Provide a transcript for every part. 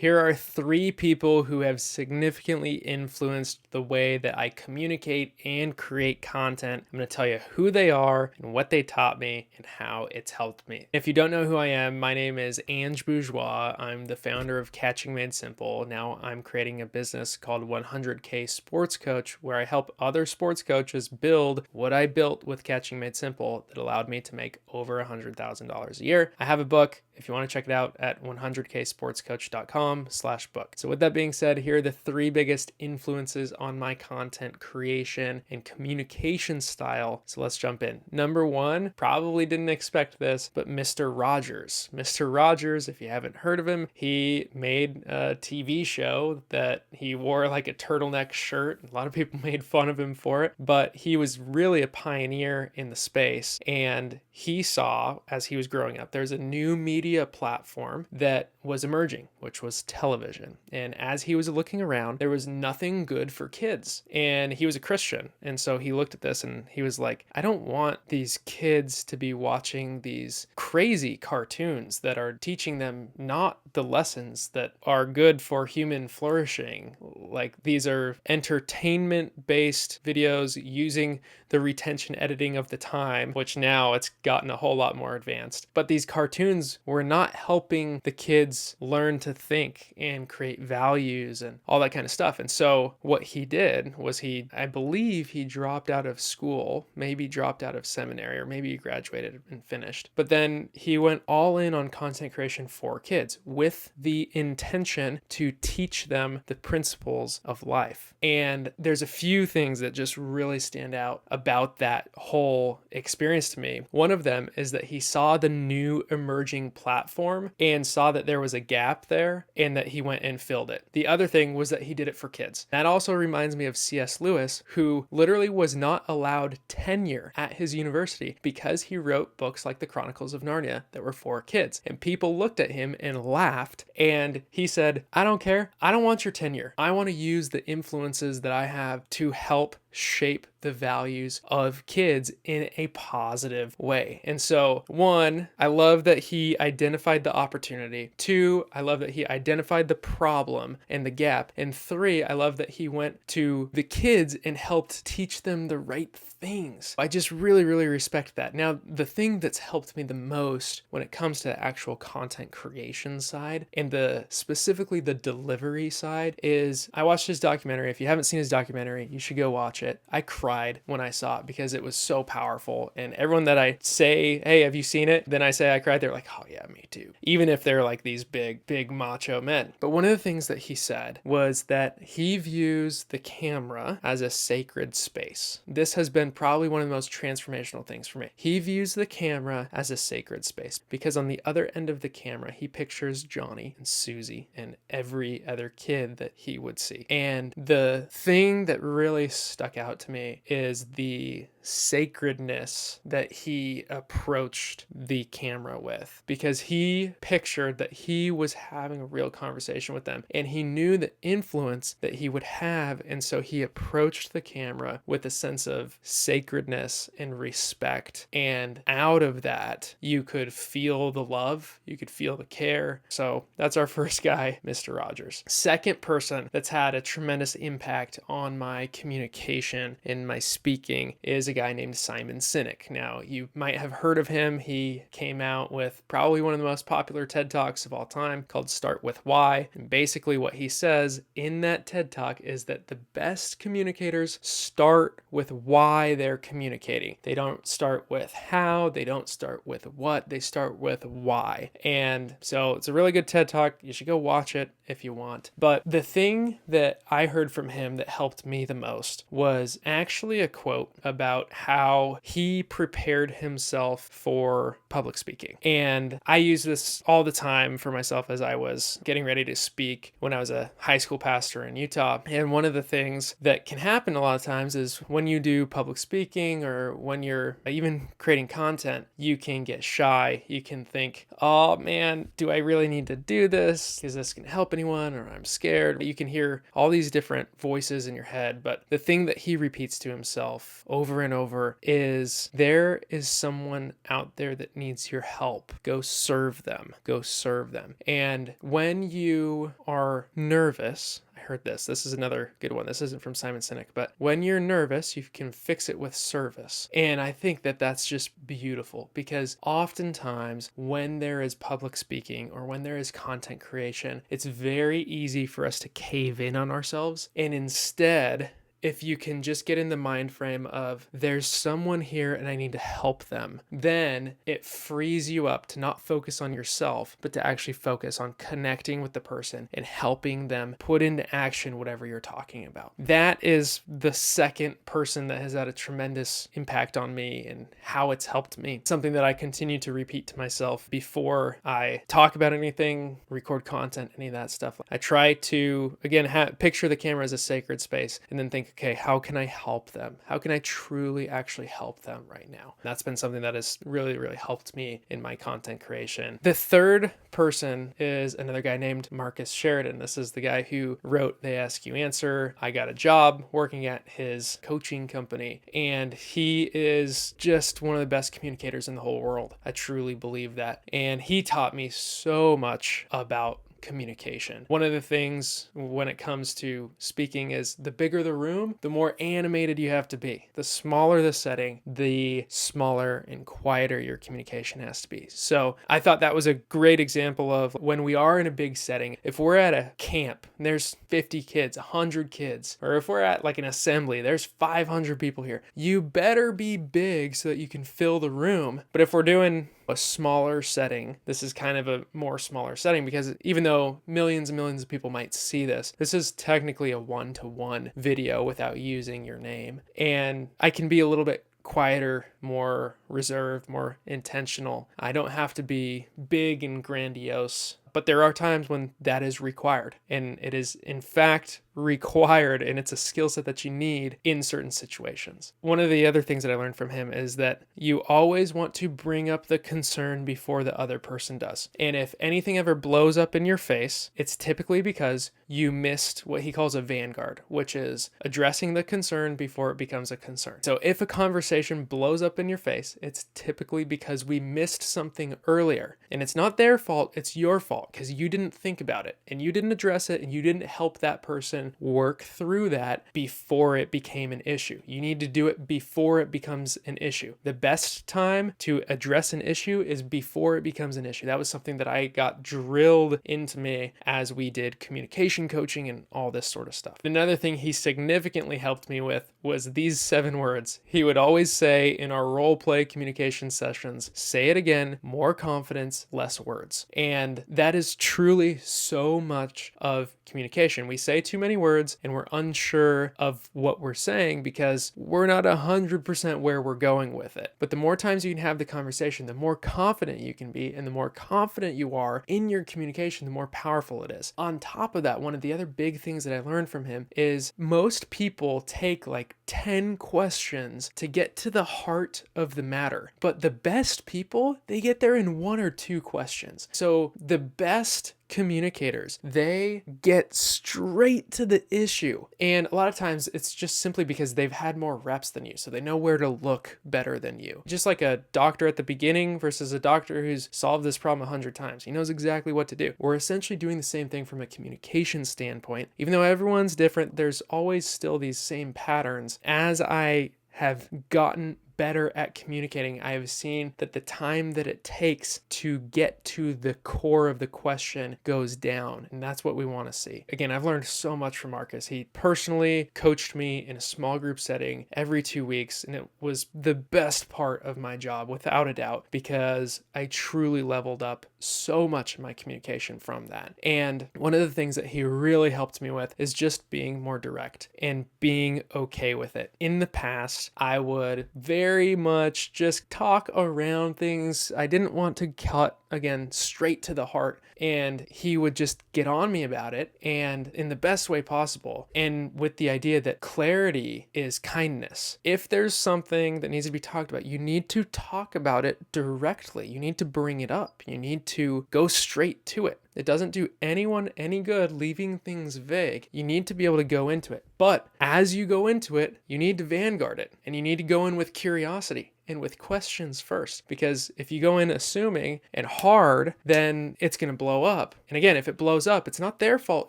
Here are 3 people who have significantly influenced the way that I communicate and create content. I'm going to tell you who they are and what they taught me and how it's helped me. If you don't know who I am, my name is Anj Bourgeois. I'm the founder of Catching Made Simple. Now I'm creating a business called 100K Sports Coach, where I help other sports coaches build what I built with Catching Made Simple that allowed me to make over $100,000 a year. I have a book if you want to check it out at 100ksportscoach.com/book. So with that being said, here are the 3 biggest influences on my content creation and communication style. So let's jump in. Number 1, probably didn't expect this, but Mr. Rogers. Mr. Rogers, if you haven't heard of him, he made a TV show that he wore like a turtleneck shirt. A lot of people made fun of him for it, but he was really a pioneer in the space. And he saw, as he was growing up, there's a new media platform that was emerging, which was television. And as he was looking around, there was nothing good for kids. And he was a Christian. And so he looked at this and he was like, I don't want these kids to be watching these crazy cartoons that are teaching them not the lessons that are good for human flourishing. Like, these are entertainment-based videos using the retention editing of the time, which now it's gotten a whole lot more advanced. But these cartoons were not helping the kids learn to think and create values and all that kind of stuff. And so what he did was I believe he dropped out of school, maybe dropped out of seminary, or maybe he graduated and finished. But then he went all in on content creation for kids with the intention to teach them the principles of life. And there's a few things that just really stand out about that whole experience to me. One of them is that he saw the new emerging platform and saw that there was a gap there and that he went and filled it. The other thing was that he did it for kids. That also reminds me of C.S. Lewis, who literally was not allowed tenure at his university because he wrote books like the Chronicles of Narnia that were for kids. And people looked at him and laughed, and he said, I don't care. I don't want your tenure. I want to use the influences that I have to help shape the values of kids in a positive way. And so, 1, I love that he identified the opportunity. 2, I love that he identified the problem and the gap. And 3, I love that he went to the kids and helped teach them the right things. I just really, really respect that. Now, the thing that's helped me the most when it comes to the actual content creation side and specifically the delivery side is I watched his documentary. If you haven't seen his documentary, you should go watch it. I cried when I saw it because it was so powerful. And everyone that I say, hey, have you seen it? Then I say I cried. They're like, oh yeah, me too. Even if they're like these big macho men. But one of the things that he said was that he views the camera as a sacred space. This has been probably one of the most transformational things for me. He views the camera as a sacred space because on the other end of the camera, he pictures Johnny and Susie and every other kid that he would see. And the thing that really stuck out to me is the sacredness that he approached the camera with, because he pictured that he was having a real conversation with them and he knew the influence that he would have. And so he approached the camera with a sense of sacredness and respect. And out of that, you could feel the love, you could feel the care. So that's our first guy, Mr. Rogers. Second person that's had a tremendous impact on my communication and my speaking is a guy named Simon Sinek. Now, you might have heard of him. He came out with probably one of the most popular TED Talks of all time called Start With Why. And basically what he says in that TED Talk is that the best communicators start with why they're communicating. They don't start with how, they don't start with what, they start with why. And so it's a really good TED Talk. You should go watch it if you want. But the thing that I heard from him that helped me the most was actually a quote about how he prepared himself for public speaking. And I use this all the time for myself as I was getting ready to speak when I was a high school pastor in Utah. And one of the things that can happen a lot of times is when you do public speaking or when you're even creating content, you can get shy. You can think, oh man, do I really need to do this? Is this going to help anyone? Or I'm scared. You can hear all these different voices in your head. But the thing that he repeats to himself over and and over is there is someone out there that needs your help. Go serve them. Go serve them. And when you are nervous, I heard this. This is another good one. This isn't from Simon Sinek, but when you're nervous, you can fix it with service. And I think that that's just beautiful because oftentimes when there is public speaking or when there is content creation, it's very easy for us to cave in on ourselves. And instead, if you can just get in the mind frame of there's someone here and I need to help them, then it frees you up to not focus on yourself, but to actually focus on connecting with the person and helping them put into action whatever you're talking about. That is the second person that has had a tremendous impact on me and how it's helped me. Something that I continue to repeat to myself before I talk about anything, record content, any of that stuff. I try to, again, picture the camera as a sacred space and then think, okay, how can I help them? How can I truly actually help them right now? That's been something that has really, really helped me in my content creation. The third person is another guy named Marcus Sheridan. This is the guy who wrote They Ask You Answer. I got a job working at his coaching company, and he is just one of the best communicators in the whole world. I truly believe that. And he taught me so much about communication. One of the things when it comes to speaking is the bigger the room, the more animated you have to be. The smaller the setting, the smaller and quieter your communication has to be. So I thought that was a great example of when we are in a big setting. If we're at a camp and there's 50 kids, 100 kids, or if we're at like an assembly, there's 500 people here, you better be big so that you can fill the room. But if we're doing a smaller setting, this is kind of a more smaller setting because even though millions and millions of people might see this, this is technically a one-to-one video without using your name. And I can be a little bit quieter, more reserved, more intentional. I don't have to be big and grandiose, but there are times when that is required. And it is in fact required, and it's a skill set that you need in certain situations. One of the other things that I learned from him is that you always want to bring up the concern before the other person does. And if anything ever blows up in your face, it's typically because you missed what he calls a vanguard, which is addressing the concern before it becomes a concern. So if a conversation blows up in your face, it's typically because we missed something earlier. And it's not their fault, it's your fault because you didn't think about it and you didn't address it and you didn't help that person work through that before it became an issue. You need to do it before it becomes an issue. The best time to address an issue is before it becomes an issue. That was something that I got drilled into me as we did communication coaching and all this sort of stuff. Another thing he significantly helped me with was these 7 words. He would always say in our role play communication sessions, say it again, more confidence, less words. And that is truly so much of communication. We say too many words and we're unsure of what we're saying because we're not 100% where we're going with it. But the more times you can have the conversation, the more confident you can be, and the more confident you are in your communication, the more powerful it is. On top of that, one of the other big things that I learned from him is most people take like 10 questions to get to the heart of the matter. But the best people, they get there in 1 or 2 questions. So the best communicators, they get straight to the issue. And a lot of times it's just simply because they've had more reps than you. So they know where to look better than you. Just like a doctor at the beginning versus a doctor who's solved this problem 100 times. He knows exactly what to do. We're essentially doing the same thing from a communication standpoint. Even though everyone's different, there's always still these same patterns. As I have gotten better at communicating, I have seen that the time that it takes to get to the core of the question goes down. And that's what we want to see. Again, I've learned so much from Marcus. He personally coached me in a small group setting every 2 weeks. And it was the best part of my job, without a doubt, because I truly leveled up so much in my communication from that. And one of the things that he really helped me with is just being more direct and being okay with it. In the past, I would very much just talk around things. I didn't want to cut, again, straight to the heart. And he would just get on me about it, and in the best way possible. And with the idea that clarity is kindness. If there's something that needs to be talked about, you need to talk about it directly. You need to bring it up. You need to go straight to it. It doesn't do anyone any good leaving things vague. You need to be able to go into it. But as you go into it, you need to vanguard it, and you need to go in with curiosity and with questions first, because if you go in assuming and hard, then it's going to blow up. And again, if it blows up, it's not their fault,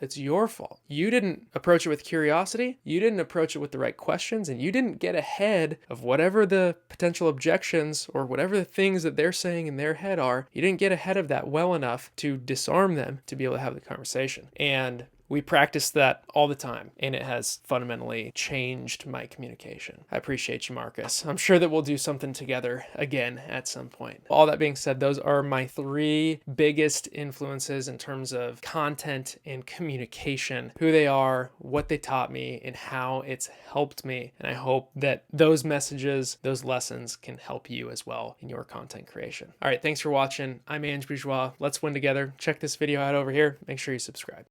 it's your fault. You didn't approach it with curiosity, you didn't approach it with the right questions, and you didn't get ahead of whatever the potential objections or whatever the things that they're saying in their head are. You didn't get ahead of that well enough to disarm them to be able to have the conversation. And we practice that all the time, and it has fundamentally changed my communication. I appreciate you, Marcus. I'm sure that we'll do something together again at some point. All that being said, those are my 3 biggest influences in terms of content and communication, who they are, what they taught me, and how it's helped me. And I hope that those messages, those lessons can help you as well in your content creation. All right, thanks for watching. I'm Anj Bourgeois. Let's win together. Check this video out over here. Make sure you subscribe.